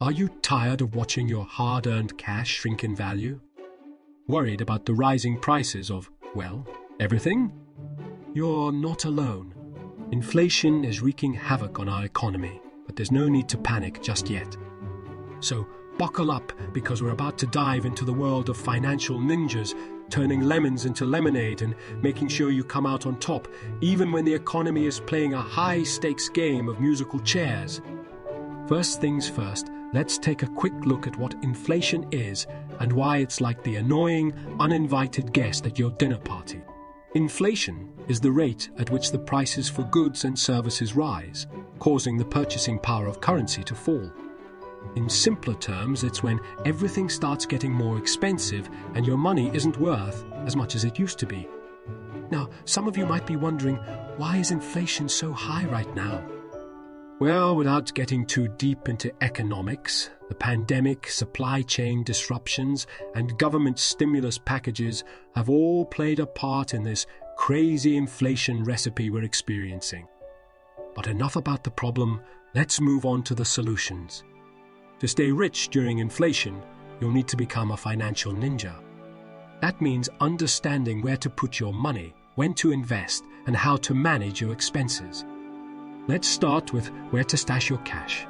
Are you tired of watching your hard-earned cash shrink in value? Worried about the rising prices of, well, everything? You're not alone. Inflation is wreaking havoc on our economy, but there's no need to panic just yet. So buckle up, because we're about to dive into the world of financial ninjas, turning lemons into lemonade and making sure you come out on top, even when the economy is playing a high-stakes game of musical chairs. First things first, let's take a quick look at what inflation is and why it's like the annoying, uninvited guest at your dinner party. Inflation is the rate at which the prices for goods and services rise, causing the purchasing power of currency to fall. In simpler terms, it's when everything starts getting more expensive and your money isn't worth as much as it used to be. Now, some of you might be wondering, why is inflation so high right now? Well, without getting too deep into economics, the pandemic, supply chain disruptions, and government stimulus packages have all played a part in this crazy inflation recipe we're experiencing. But enough about the problem, let's move on to the solutions. To stay rich during inflation, you'll need to become a financial ninja. That means understanding where to put your money, when to invest, and how to manage your expenses. Let's start with where to stash your cash.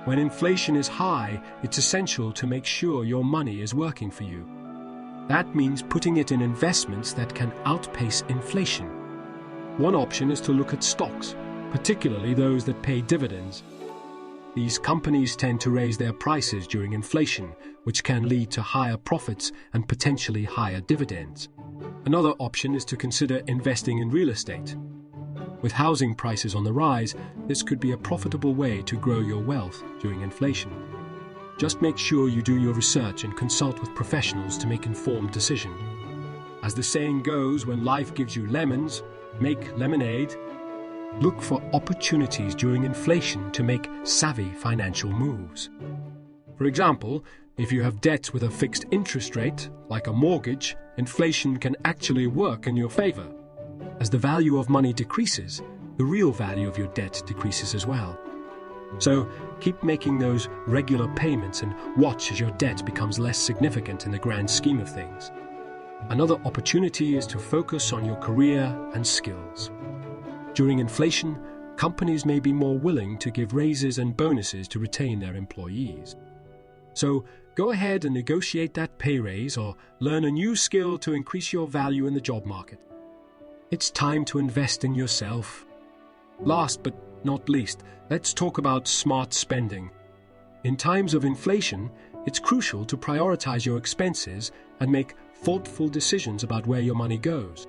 When inflation is high, it's essential to make sure your money is working for you. That means putting it in investments that can outpace inflation. One option is to look at stocks, particularly those that pay dividends. These companies tend to raise their prices during inflation, which can lead to higher profits and potentially higher dividends. Another option is to consider investing in real estate. With housing prices on the rise, this could be a profitable way to grow your wealth during inflation. Just make sure you do your research and consult with professionals to make informed decisions. As the saying goes, when life gives you lemons, make lemonade. Look for opportunities during inflation to make savvy financial moves. For example, if you have debt with a fixed interest rate, like a mortgage, inflation can actually work in your favor. As the value of money decreases, the real value of your debt decreases as well. So keep making those regular payments and watch as your debt becomes less significant in the grand scheme of things. Another opportunity is to focus on your career and skills. During inflation, companies may be more willing to give raises and bonuses to retain their employees. So go ahead and negotiate that pay raise or learn a new skill to increase your value in the job market. It's time to invest in yourself. Last but not least, let's talk about smart spending. In times of inflation, it's crucial to prioritize your expenses and make thoughtful decisions about where your money goes.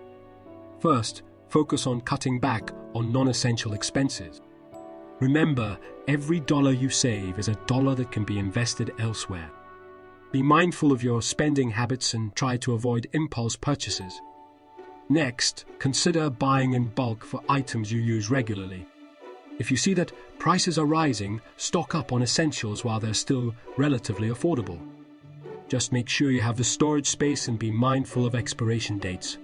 First, focus on cutting back on non-essential expenses. Remember, every dollar you save is a dollar that can be invested elsewhere. Be mindful of your spending habits and try to avoid impulse purchases. Next, consider buying in bulk for items you use regularly. If you see that prices are rising, stock up on essentials while they're still relatively affordable. Just make sure you have the storage space and be mindful of expiration dates.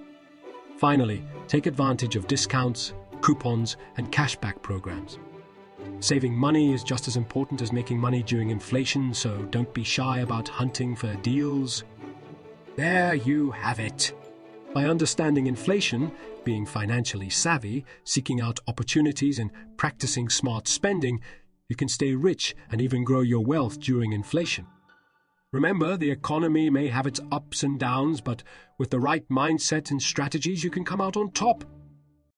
Finally, take advantage of discounts, coupons, and cashback programs. Saving money is just as important as making money during inflation, so don't be shy about hunting for deals. There you have it. By understanding inflation, being financially savvy, seeking out opportunities, and practicing smart spending, you can stay rich and even grow your wealth during inflation. Remember, the economy may have its ups and downs, but with the right mindset and strategies, you can come out on top.